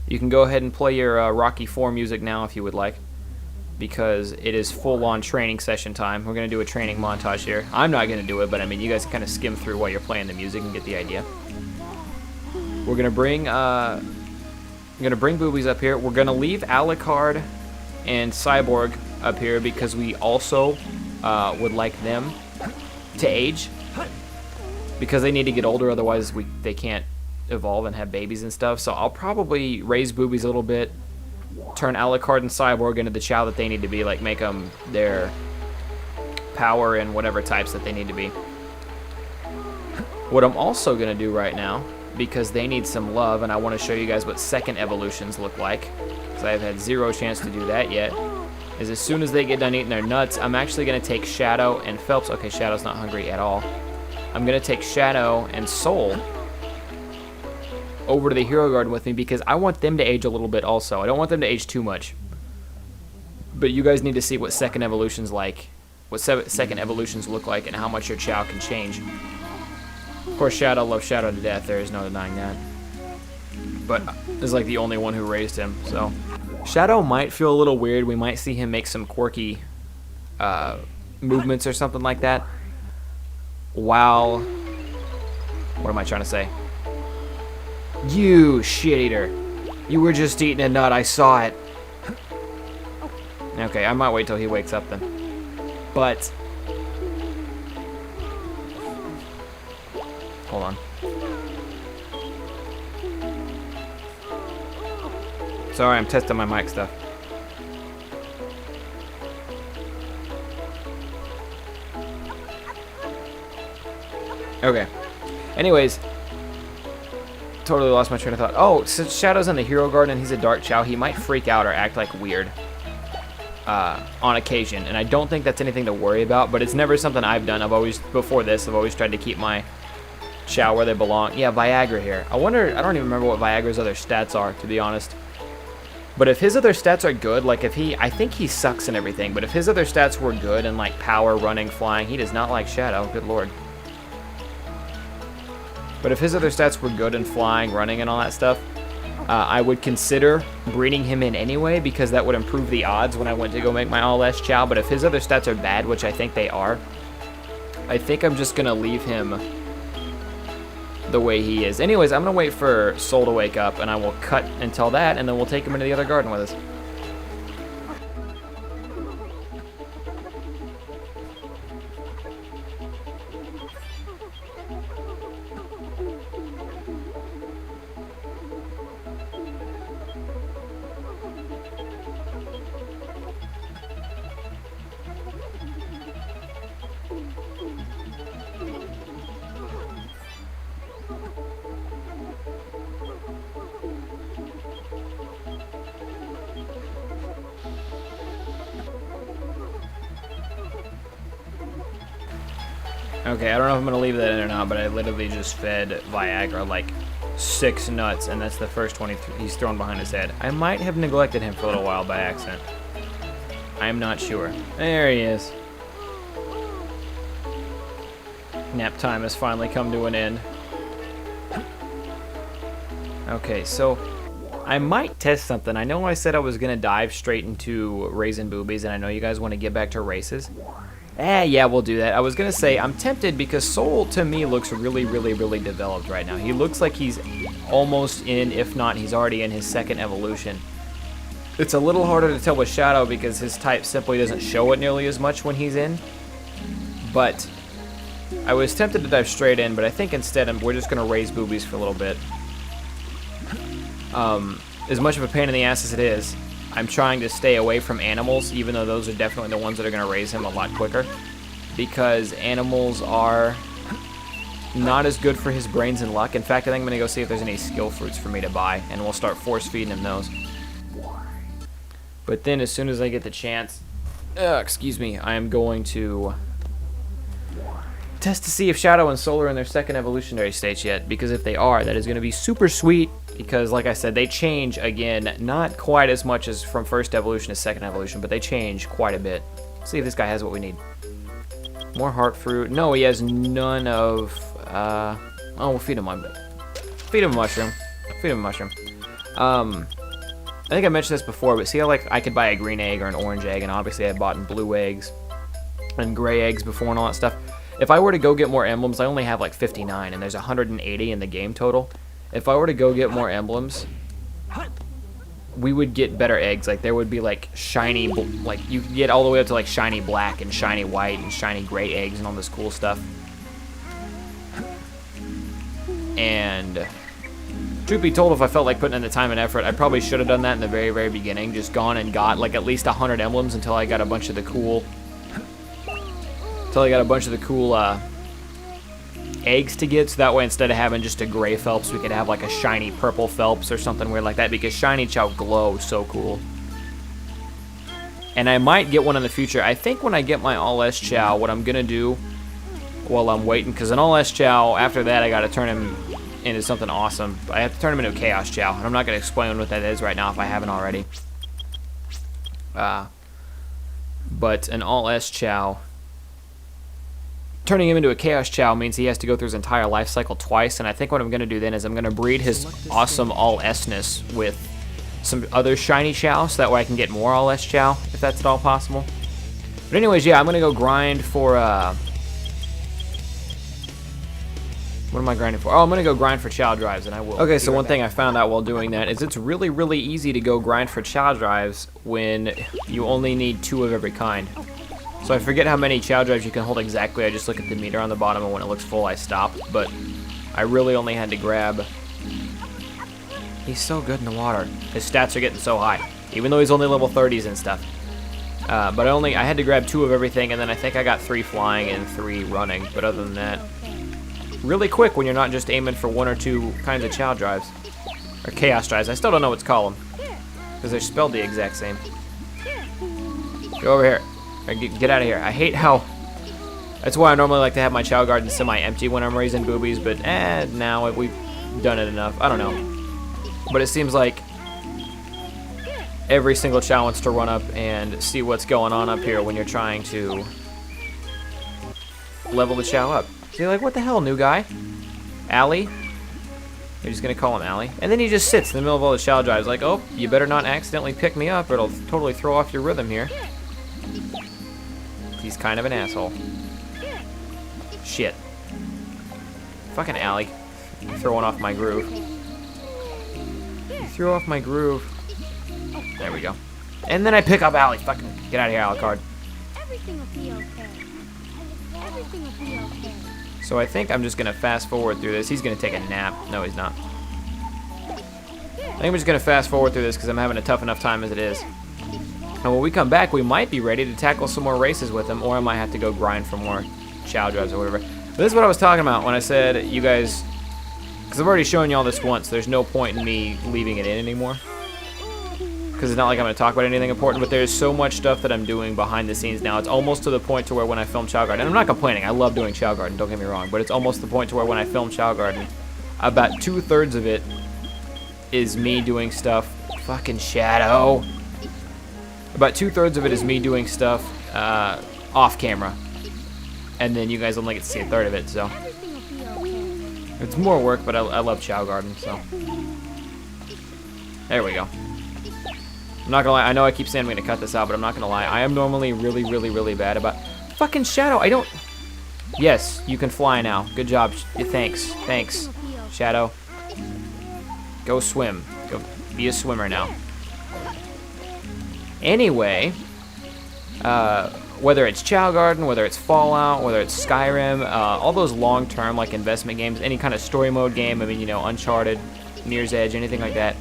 You can go ahead and play your Rocky 4 music now if you would like, because it is full-on training session time. We're going to do a training montage here. I'm not going to do it, but I mean, you guys can kind of skim through while you're playing the music and get the idea. We're going to bring Boobies up here. We're going to leave Alucard and Cyborg up here because we also would like them to age, because they need to get older, otherwise they can't evolve and have babies and stuff. So I'll probably raise Boobies a little bit, turn Alucard and Cyborg into the Chao that they need to be, like make them their power and whatever types that they need to be. What I'm also going to do right now, because they need some love and I want to show you guys what second evolutions look like, because I've had zero chance to do that yet, is as soon as they get done eating their nuts, I'm actually going to take Shadow and Phelps. Okay, Shadow's not hungry at all. I'm going to take Shadow and Soul over to the Hero Garden with me because I want them to age a little bit also. I don't want them to age too much. But you guys need to see what second evolutions like, what second evolutions look like, and how much your Chao can change. Of course, Shadow loves Shadow to death. There is no denying that. But is like the only one who raised him, so Shadow might feel a little weird. We might see him make some quirky movements or something like that. While, what am I trying to say? You shit eater! You were just eating a nut. I saw it. Okay, I might wait till he wakes up then. But hold on. Sorry, I'm testing my mic stuff. Okay. Anyways, totally lost my train of thought. Oh, since Shadow's in the Hero Garden and he's a Dark Chao, he might freak out or act like weird on occasion, and I don't think that's anything to worry about, but it's never something I've done. I've always tried to keep my Chao where they belong. Yeah, Viagra here. I don't even remember what Viagra's other stats are, to be honest. But if his other stats are good, like I think he sucks and everything, but if his other stats were good and like power, running, flying, he does not like Shadow, good lord. But if his other stats were good and flying, running, and all that stuff, I would consider breeding him in anyway, because that would improve the odds when I went to go make my all-S Chao. But if his other stats are bad, which I think they are, I think I'm just going to leave him the way he is. Anyways, I'm going to wait for Soul to wake up, and I will cut until that, and then we'll take him into the other garden with us. Okay, I don't know if I'm going to leave that in or not, but I literally just fed Viagra like 6 nuts, and that's the first one he's thrown behind his head. I might have neglected him for a little while by accident. I'm not sure. There he is. Nap time has finally come to an end. Okay, so I might test something. I know I said I was going to dive straight into raising Boobies, and I know you guys want to get back to races. Yeah, we'll do that. I was going to say, I'm tempted because Soul, to me, looks really, really, really developed right now. He looks like he's almost in, if not, he's already in his second evolution. It's a little harder to tell with Shadow because his type simply doesn't show it nearly as much when he's in. But I was tempted to dive straight in, but I think instead we're just going to raise Boobies for a little bit. As much of a pain in the ass as it is, I'm trying to stay away from animals, even though those are definitely the ones that are going to raise him a lot quicker, because animals are not as good for his brains and luck. In fact, I think I'm going to go see if there's any skill fruits for me to buy, and we'll start force feeding him those. But then as soon as I get the chance, excuse me, I am going to test to see if Shadow and Soul are in their second evolutionary stage yet, because if they are, that is going to be super sweet, because like I said, they change again, not quite as much as from first evolution to second evolution, but they change quite a bit. Let's see if this guy has what we need. More heart fruit. No, he has none of, oh, we'll feed him one. Feed him a mushroom. Feed him a mushroom. I think I mentioned this before, but see how like I could buy a green egg or an orange egg, and obviously I bought in blue eggs and gray eggs before and all that stuff. If I were to go get more emblems, I only have like 59, and there's 180 in the game total. If I were to go get more emblems, we would get better eggs. Like there would be like shiny, like you could get all the way up to like shiny black and shiny white and shiny gray eggs and all this cool stuff. And truth be told, if I felt like putting in the time and effort, I probably should have done that in the very, very beginning. Just gone and got like at least 100 emblems until I got a bunch of the cool, eggs to get. So that way, instead of having just a gray Phelps, we could have like a shiny purple Phelps or something weird like that. Because shiny Chao glow so cool. And I might get one in the future. I think when I get my All S Chao, what I'm gonna do while I'm waiting, because an All S Chao, after that I gotta turn him into something awesome. I have to turn him into a Chaos Chao, and I'm not going to explain what that is right now if I haven't already. But an All S Chao, turning him into a Chaos Chao means he has to go through his entire life cycle twice, and I think what I'm going to do then is I'm going to breed his awesome All S-ness with some other shiny Chao, so that way I can get more All S Chao, if that's at all possible. But anyways, yeah, I'm going to go grind for... What am I grinding for? Oh, I'm going to go grind for Chao drives, and I will. Okay, so one thing I found out while doing that is it's really, really easy to go grind for Chao drives when you only need 2 of every kind. So I forget how many Chao drives you can hold exactly. I just look at the meter on the bottom, and when it looks full, I stop. But I really only had to grab... He's so good in the water. His stats are getting so high, even though he's only level 30s and stuff. But I had to grab 2 of everything, and then I think I got 3 flying and 3 running. But other than that... really quick when you're not just aiming for 1 or 2 kinds of Chao drives. Or Chaos drives. I still don't know what to call them. Because they're spelled the exact same. Go over here. Or get out of here. I hate how... That's why I normally like to have my Chao garden semi-empty when I'm raising boobies. But now we've done it enough. I don't know. But it seems like every single Chao wants to run up and see what's going on up here when you're trying to level the Chao up. So you're like, what the hell, new guy? Allie? You're just going to call him Allie? And then he just sits in the middle of all the Chao drives like, oh, you better not accidentally pick me up or it'll totally throw off your rhythm here. He's kind of an asshole. Shit. Fucking Allie. You're throwing off my groove. You threw off my groove. There we go. And then I pick up Allie. Fucking get out of here, Alucard. Everything will be okay. Everything will be okay. So I think I'm just going to fast forward through this. He's going to take a nap. No, he's not. I think I'm just going to fast forward through this because I'm having a tough enough time as it is. And when we come back, we might be ready to tackle some more races with him, or I might have to go grind for more Chao drives or whatever. But this is what I was talking about when I said you guys... Because I've already shown you all this once. There's no point in me leaving it in anymore. Because it's not like I'm going to talk about anything important, but there's so much stuff that I'm doing behind the scenes now. It's almost to the point to where when I film Chao Garden, and I'm not complaining, I love doing Chao Garden, don't get me wrong, but it's almost the point to where when I film Chao Garden, about 2/3 of it is me doing stuff, fucking Shadow. About 2/3 of it is me doing stuff off camera, and then you guys only get to see 1/3 of it, so. It's more work, but I love Chao Garden, so. There we go. I'm not gonna lie, I know I keep saying I'm gonna cut this out, but I'm not gonna lie. I am normally really, really, really bad about... Fucking Shadow, I don't... Yes, you can fly now. Good job. Thanks. Thanks, Shadow. Go swim. Go be a swimmer now. Anyway, whether it's Chao Garden, whether it's Fallout, whether it's Skyrim, all those long-term, like, investment games, any kind of story mode game, I mean, you know, Uncharted, Mirror's Edge, anything like that,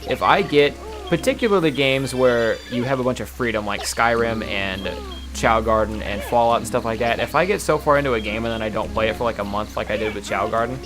if I get... Particularly games where you have a bunch of freedom, like Skyrim and Chao Garden and Fallout and stuff like that. If I get so far into a game and then I don't play it for like a month like I did with Chao Garden,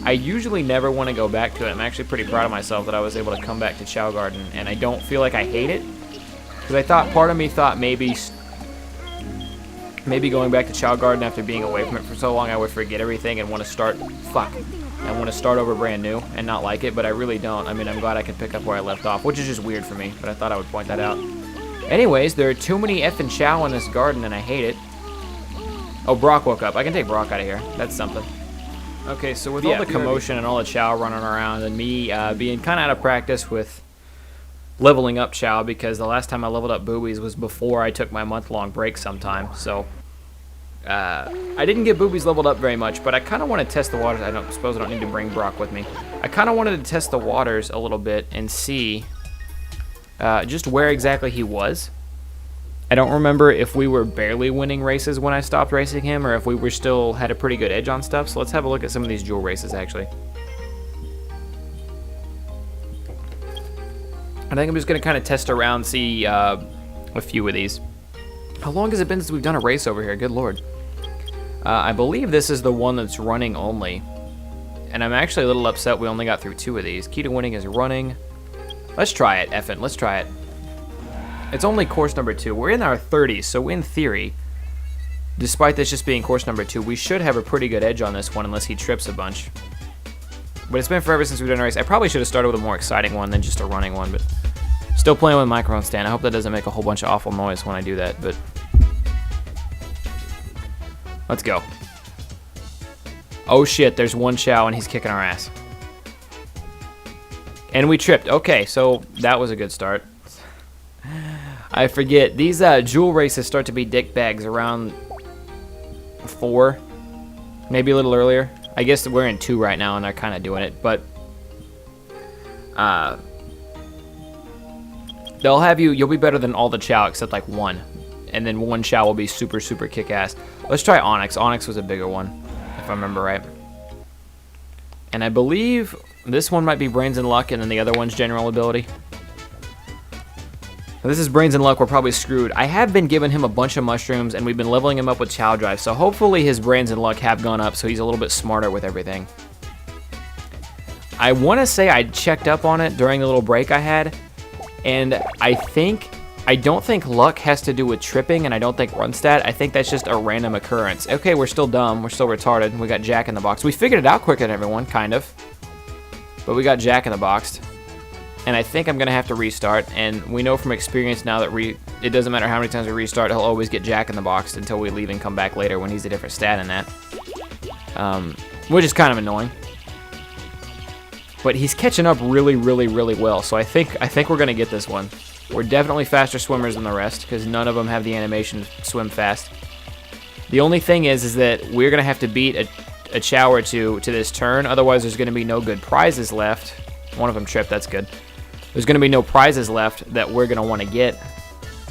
I usually never want to go back to it. I'm actually pretty proud of myself that I was able to come back to Chao Garden, and I don't feel like I hate it. Because I thought, part of me thought maybe going back to Chao Garden after being away from it for so long, I would forget everything and want to start, I want to start over brand new and not like it, but I really don't. I mean, I'm glad I could pick up where I left off, which is just weird for me, but I thought I would point that out. Anyways, there are too many effing Chao in this garden, and I hate it. Oh, Brock woke up. I can take Brock out of here. That's something. Okay, so with all the commotion and all the Chao running around and me being kind of out of practice with leveling up Chao, because the last time I leveled up Boobies was before I took my month-long break sometime, so I didn't get Boobies leveled up very much, but I kind of want to test the waters. I suppose I don't need to bring Brock with me. I kind of wanted to test the waters a little bit and see just where exactly he was. I don't remember if we were barely winning races when I stopped racing him, or if we were still had a pretty good edge on stuff. So let's have a look at some of these jewel races, actually. I think I'm just going to kind of test around, see a few of these. How long has it been since we've done a race over here? Good lord. I believe this is the one that's running only. And I'm actually a little upset we only got through 2 of these. Key to winning is running. Let's try it, effing. Let's try it. It's only course number 2. We're in our 30s, so in theory, despite this just being course number 2, we should have a pretty good edge on this one unless he trips a bunch. But it's been forever since we've done a race. I probably should have started with a more exciting one than just a running one, but still playing with microphone stand. I hope that doesn't make a whole bunch of awful noise when I do that, but let's go. Oh shit, there's one Chao and he's kicking our ass. And we tripped. Okay, so that was a good start. I forget. These jewel races start to be dick bags around 4, maybe a little earlier. I guess we're in 2 right now and they're kind of doing it, but they'll have you'll be better than all the Chao except like 1. And then 1 Chao will be super, super kick-ass. Let's try Onyx. Onyx was a bigger one, if I remember right. And I believe this one might be Brains and Luck, and then the other one's General Ability. Now, this is Brains and Luck. We're probably screwed. I have been giving him a bunch of mushrooms, and we've been leveling him up with Chao Drive, so hopefully his Brains and Luck have gone up, so he's a little bit smarter with everything. I want to say I checked up on it during the little break I had, and I don't think luck has to do with tripping, and I don't think run stat. I think that's just a random occurrence. Okay, we're still dumb. We're still retarded. We got Jack in the Box. We figured it out quicker than everyone, kind of. But we got Jack in the Box. And I think I'm going to have to restart. And we know from experience now that it doesn't matter how many times we restart, he'll always get Jack in the Box until we leave and come back later when he's a different stat in that. Which is kind of annoying. But he's catching up really, really, really well. So I think we're going to get this one. We're definitely faster swimmers than the rest because none of them have the animation to swim fast. The only thing is that we're going to have to beat a Chao or 2 to this turn. Otherwise, there's going to be no good prizes left. One of them tripped. That's good. There's going to be no prizes left that we're going to want to get,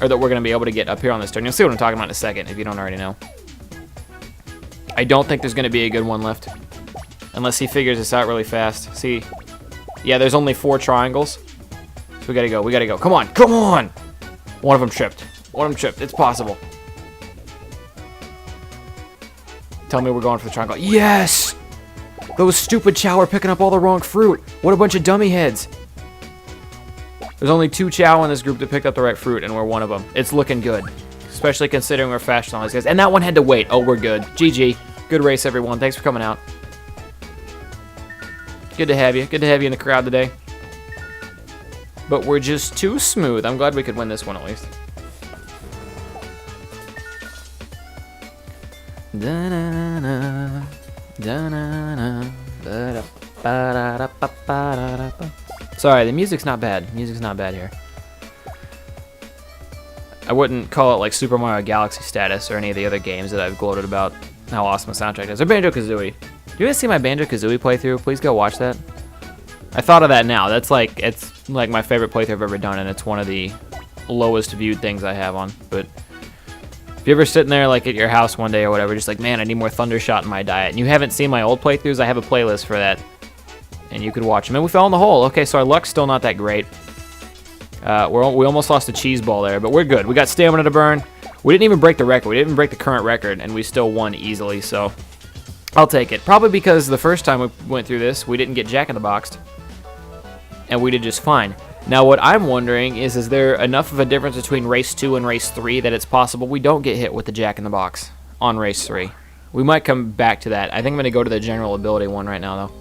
or that we're going to be able to get up here on this turn. You'll see what I'm talking about in a second if you don't already know. I don't think there's going to be a good one left unless he figures this out really fast. See, yeah, there's only 4 triangles. So we gotta go. We gotta go. Come on. Come on. One of them tripped. One of them tripped. It's possible. Tell me we're going for the triangle. Yes! Those stupid Chao are picking up all the wrong fruit. What a bunch of dummy heads. There's only 2 Chao in this group that picked up the right fruit, and we're one of them. It's looking good. Especially considering we're faster than all these guys. And that one had to wait. Oh, we're good. GG. Good race, everyone. Thanks for coming out. Good to have you. Good to have you in the crowd today. But we're just too smooth. I'm glad we could win this one at least. Sorry, the music's not bad. Music's not bad here. I wouldn't call it like Super Mario Galaxy status or any of the other games that I've gloated about how awesome the soundtrack is. Or Banjo-Kazooie. Do you guys see my Banjo-Kazooie playthrough? Please go watch that. I thought of that now. It's like my favorite playthrough I've ever done, and it's one of the lowest viewed things I have on. But if you're ever sitting there like at your house one day or whatever, just like, man, I need more Thundershot in my diet, and you haven't seen my old playthroughs, I have a playlist for that, and you could watch them. And we fell in the hole. Okay, so our luck's still not that great. We almost lost a cheese ball there, but we're good. We got stamina to burn. We didn't even break the record. We didn't even break the current record, and we still won easily, so I'll take it. Probably because the first time we went through this, we didn't get Jack in the Box, and we did just fine. Now, what I'm wondering is there enough of a difference between race 2 and race 3 that it's possible we don't get hit with the Jack in the Box on race 3? We might come back to that. I think I'm going to go to the general ability one right now, though.